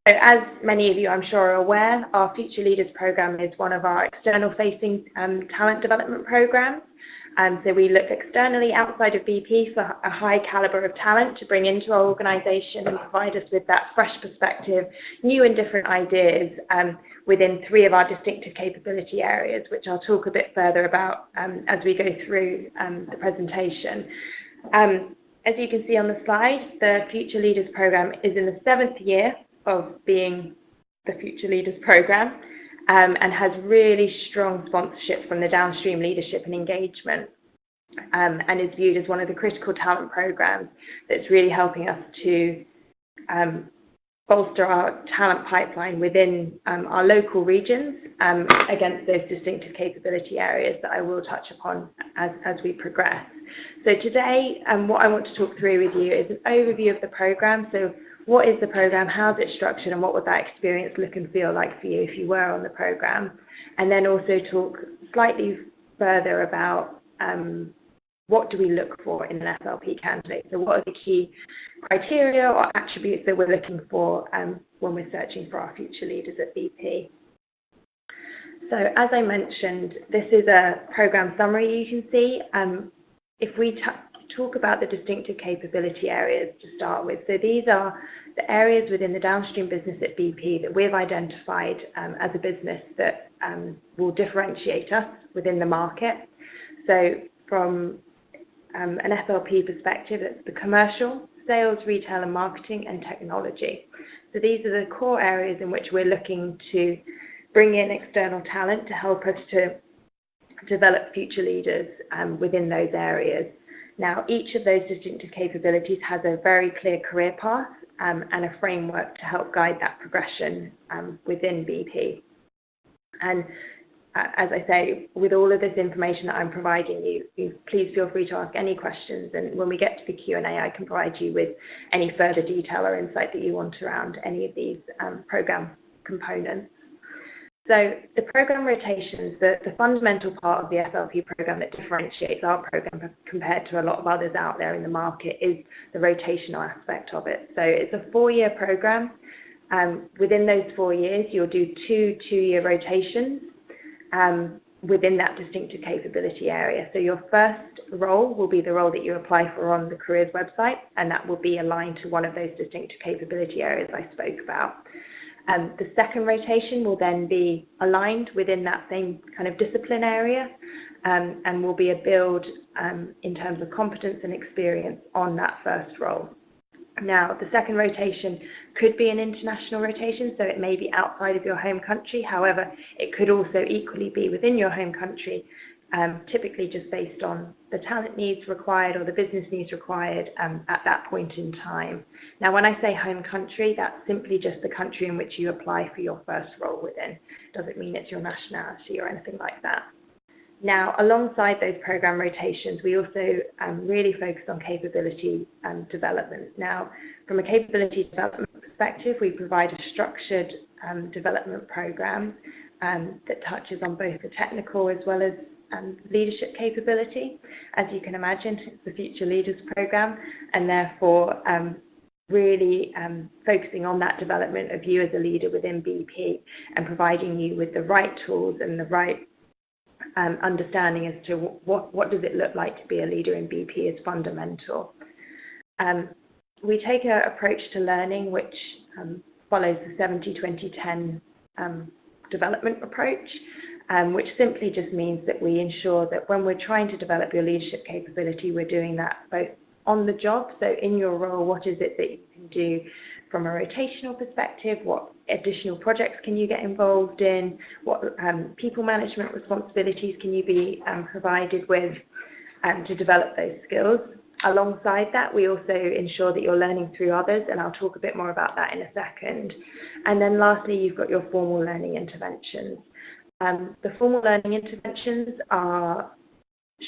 So as many of you I'm sure are aware, our Future Leaders program is one of our external facing talent development programs. So we look externally outside of BP for a high caliber of talent to bring into our organisation and provide us with that fresh perspective, new and different ideas within 3 of our distinctive capability areas, which I'll talk a bit further about as we go through the presentation. As you can see on the slide, the Future Leaders program is in the 7th year of being the Future Leaders program. And has really strong sponsorship from the downstream leadership and engagement, and is viewed as one of the critical talent programs that's really helping us to bolster our talent pipeline within our local regions against those distinctive capability areas that I will touch upon as we progress. So today, what I want to talk through with you is an overview of the program. So what is the program, how's it structured, and what would that experience look and feel like for you if you were on the program? And then also talk slightly further about what do we look for in an FLP candidate? So what are the key criteria or attributes that we're looking for when we're searching for our future leaders at BP? So as I mentioned, this is a program summary you can see. If we talk about the distinctive capability areas to start with. So these are the areas within the downstream business at BP that we've identified as a business that will differentiate us within the market. So from an FLP perspective, it's the commercial, sales, retail and marketing, and technology. So these are the core areas in which we're looking to bring in external talent to help us to develop future leaders within those areas. Now, each of those distinctive capabilities has a very clear career path and a framework to help guide that progression within BP. And as I say, with all of this information that I'm providing you, please feel free to ask any questions, and when we get to the Q&A, I can provide you with any further detail or insight that you want around any of these program components. So the program rotations, the fundamental part of the FLP program that differentiates our program compared to a lot of others out there in the market is the rotational aspect of it. So it's a 4-year program. Within those 4 years, you'll do 2 2-year rotations within that distinctive capability area. So your first role will be the role that you apply for on the careers website, and that will be aligned to one of those distinctive capability areas I spoke about. The second rotation will then be aligned within that same kind of discipline area and will be a build in terms of competence and experience on that first role. Now, the second rotation could be an international rotation, so it may be outside of your home country. However, it could also equally be within your home country, typically just based on the talent needs required or the business needs required at that point in time. Now, when I say home country, that's simply just the country in which you apply for your first role within. Doesn't mean it's your nationality or anything like that. Now, alongside those program rotations, we also really focus on capability development. Now, from a capability development perspective, we provide a structured development program that touches on both the technical as well as leadership capability. As you can imagine, it's the Future Leaders program, and therefore really focusing on that development of you as a leader within BP and providing you with the right tools and the right understanding as to what does it look like to be a leader in BP is fundamental. We take an approach to learning which follows the 70-20-10 development approach, which simply just means that we ensure that when we're trying to develop your leadership capability, we're doing that both on the job, so in your role, what is it that you can do from a rotational perspective, what additional projects can you get involved in, what people management responsibilities can you be provided with to develop those skills. Alongside that, we also ensure that you're learning through others, and I'll talk a bit more about that in a second. And then lastly, you've got your formal learning interventions. The formal learning interventions are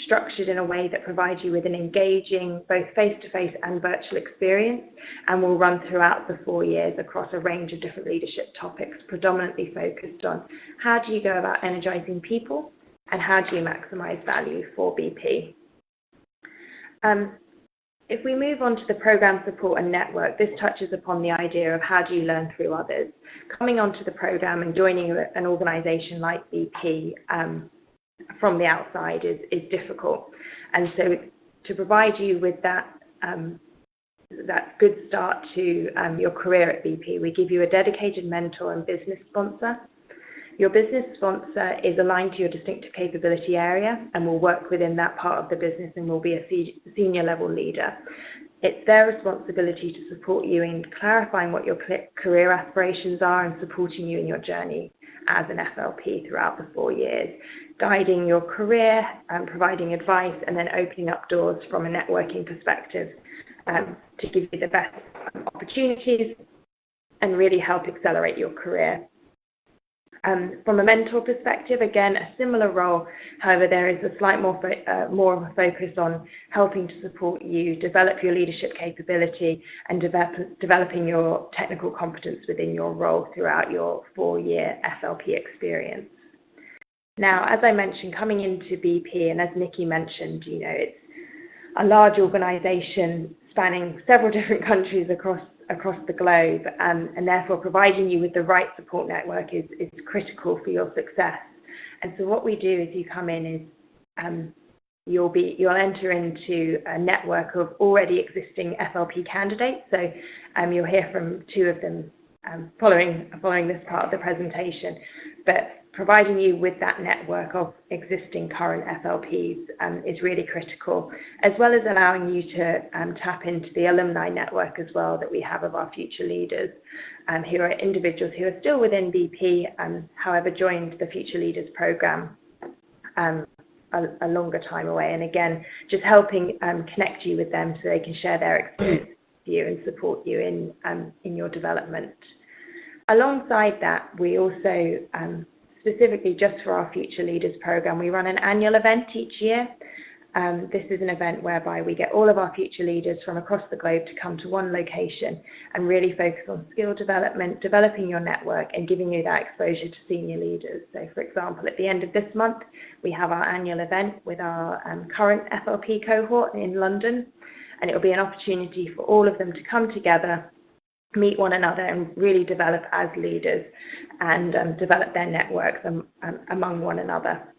structured in a way that provides you with an engaging both face-to-face and virtual experience, and will run throughout the 4 years across a range of different leadership topics, predominantly focused on how do you go about energizing people and how do you maximize value for BP. If we move on to the program support and network, this touches upon the idea of how do you learn through others. Coming onto the program and joining an organisation like BP from the outside is difficult. And so to provide you with that good start to your career at BP, we give you a dedicated mentor and business sponsor. Your business sponsor is aligned to your distinctive capability area and will work within that part of the business and will be a senior level leader. It's their responsibility to support you in clarifying what your career aspirations are and supporting you in your journey as an FLP throughout the 4 years, guiding your career and providing advice, and then opening up doors from a networking perspective to give you the best opportunities and really help accelerate your career. From a mentor perspective, again, a similar role. However, there is a slight more of a focus on helping to support you develop your leadership capability and developing your technical competence within your role throughout your 4-year FLP experience. Now, as I mentioned, coming into BP, and as Nikki mentioned, it's a large organisation spanning several different countries across the globe, and therefore providing you with the right support network is critical for your success. And so what we do is you come in is you'll enter into a network of already existing FLP candidates. So you'll hear from 2 of them following this part of the presentation, but providing you with that network of existing current FLPs is really critical, as well as allowing you to tap into the alumni network as well that we have of our future leaders, who are individuals who are still within BP, however joined the Future Leaders Programme a longer time away. And again, just helping connect you with them so they can share their experience with you and support you in your development. Alongside that, we also specifically just for our Future Leaders Programme, we run an annual event each year. This is an event whereby we get all of our future leaders from across the globe to come to one location and really focus on skill development, developing your network and giving you that exposure to senior leaders. So for example, at the end of this month, we have our annual event with our current FLP cohort in London, and it will be an opportunity for all of them to come together, meet one another and really develop as leaders and develop their networks among one another.